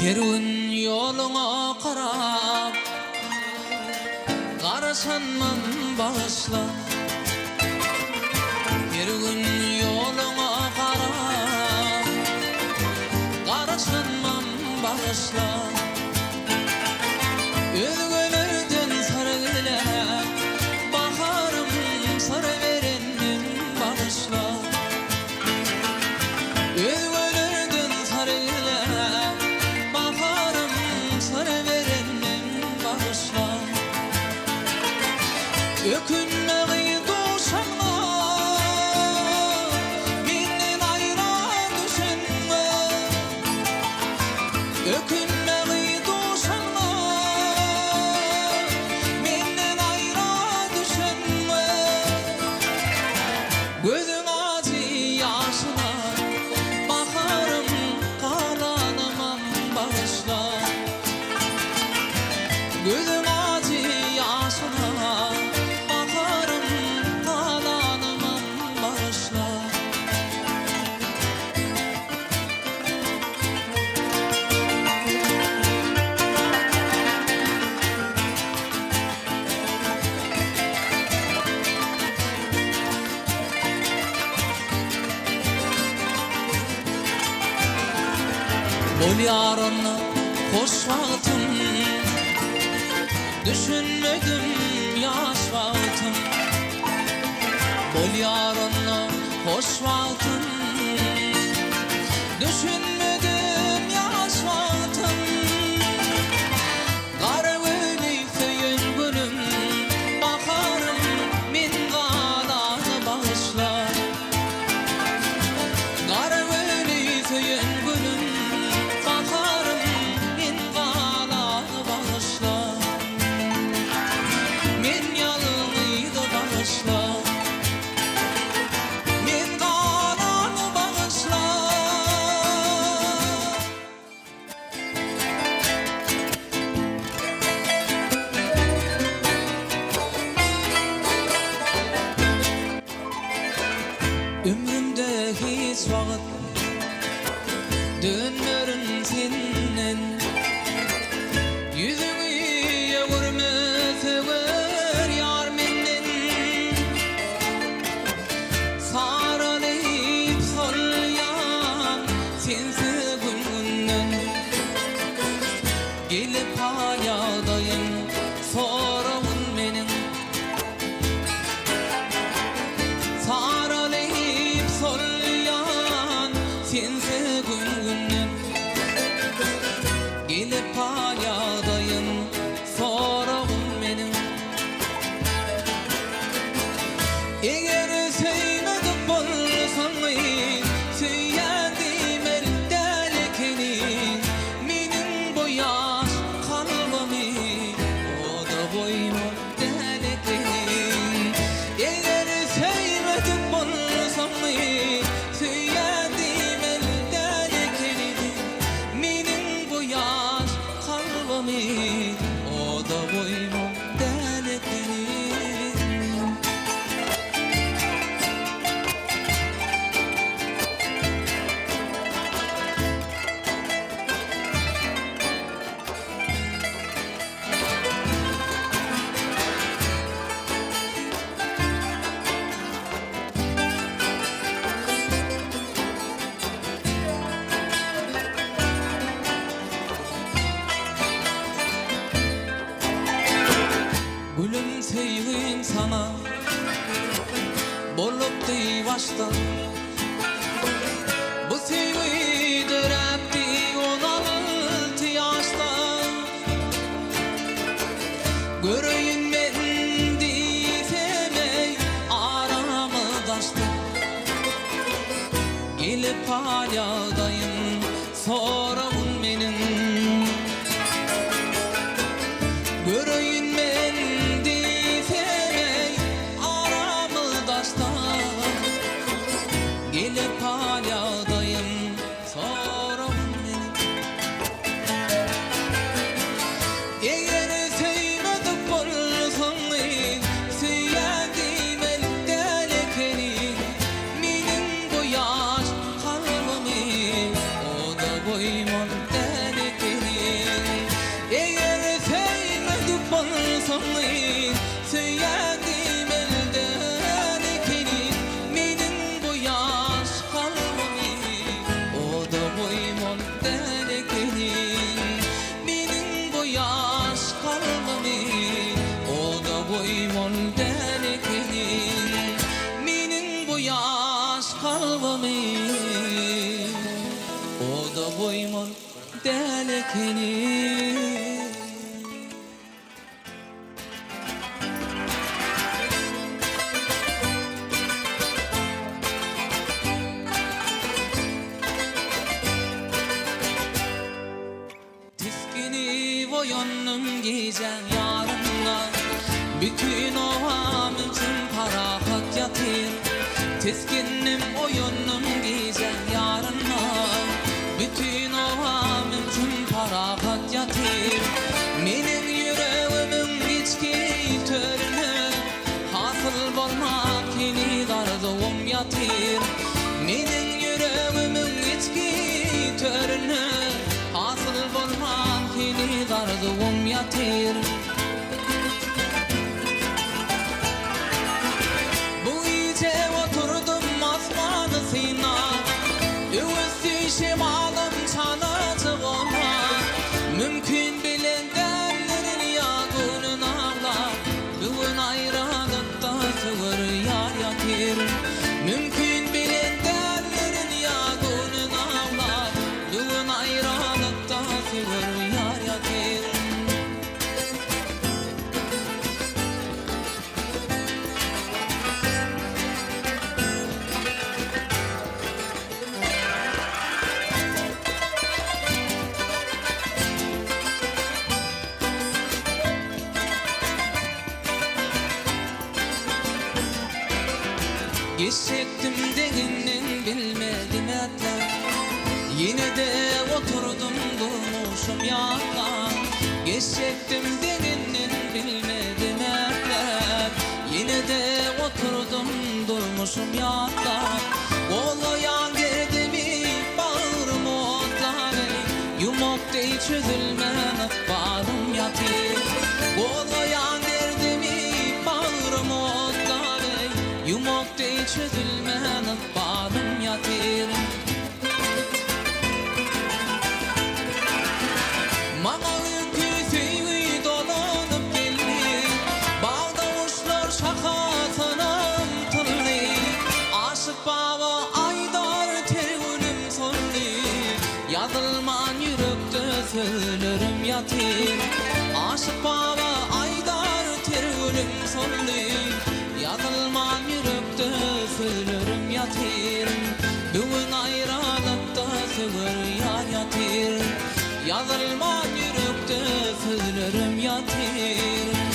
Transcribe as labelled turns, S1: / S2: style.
S1: Her gün yoluna qarab Qaraşanman bağışla Her gün yoluna qarab Qaraşanman bağışla Özgölerden sarılap Baharım sar verendim bağışla Özgölerden sarılap Baharım sar verendim bağışla Ökünmeği duşanma Menden ayra düşenme Ökünmeği duşanma Menden ayra düşenme Gözün acı yaşına Baharım kalanamam bağışla Gözün acı yaşına Ol yarına hoş vaktim Düşünmedim yaş vaktim Ol yarına hoş vaktim Düşünmedim yaş vaktim Qara gönlü söyün günüm Baharım min qalanı bağışla Qara gönlü söyün günüm Ömrümde hiç vakit dönmerim senden Yüzünü görmese ver yar menden Saralayıp sollayan sensiz gününden Gelip hayadayım sorağın benim Saralayıp sollayan sensiz gününden Gelip hayadayım sorağın benim Eğer sevmedik bolsan Söyledim elden ekeni Menin bu yaş kalbimi O da boynu del ekeni Eğer sevmedik bolsan Söyledim elden ekeni Menin bu yaş kalbimi O da boynu del ekeni Gülüm sevgim sana Bolup dey başta Bu sevgi dörepti 16 yaşta Göreyim ben diysemey aramıdaşta Gelip halyadayım sorağın benim Göreyim ben diysemey aramıdaşta Gelip halyadayım sorağın benim Eğer sevmedik bolsan Söyledim elden ekeni Menin bu yaş kalbimi O da boymon del koymol delekeni. Tiskini boyunum giyeceğim yarınla, bütün ovam için para hak yatır. Tiskinim oyunum giyeceğim yarınla, bütün ovam için para hak yatır. Menin yüreğimin içki törünü, hasıl bolmak yeni darduğum yatır. Menin yüreğimin içki törünü, hasıl bolmak yeni darduğum yatır. Bu iyice oturdum asmanı sina, üvüstüşüm alım çalacağıma. Mümkün bilenlerinin yağının ağlar, bugün ayranıkta sığır yar yatır. Mümkün bilenlerinin yağının ağlar, bugün ayranıkta sığır yar yatır. Geçecektim değinin bilmedim etler, yine de oturdum durmuşum yatlar. Geçecektim değinin bilmedim etler, yine de oturdum durmuşum yatlar. Oluyan gerdimi bağrıma otlar, yumak dey çözülmen bağrım yatır. Oluyan gerdimi bağrıma otlar, yumak dey çözülmen bağrım yatır. Mana öykü sevgi dolanıp geldi, bağda uşlar şakasına ımtıldı. Aşık baba aydar tergülüm soldu, yazılman yürekte söylerim yatır. Aşık baba aydar tergülüm soldu, yazılman yürekte söylerim yatır. Bugün ayranıkta sığır yar yatır, yazılman yürekte söylerim yatır.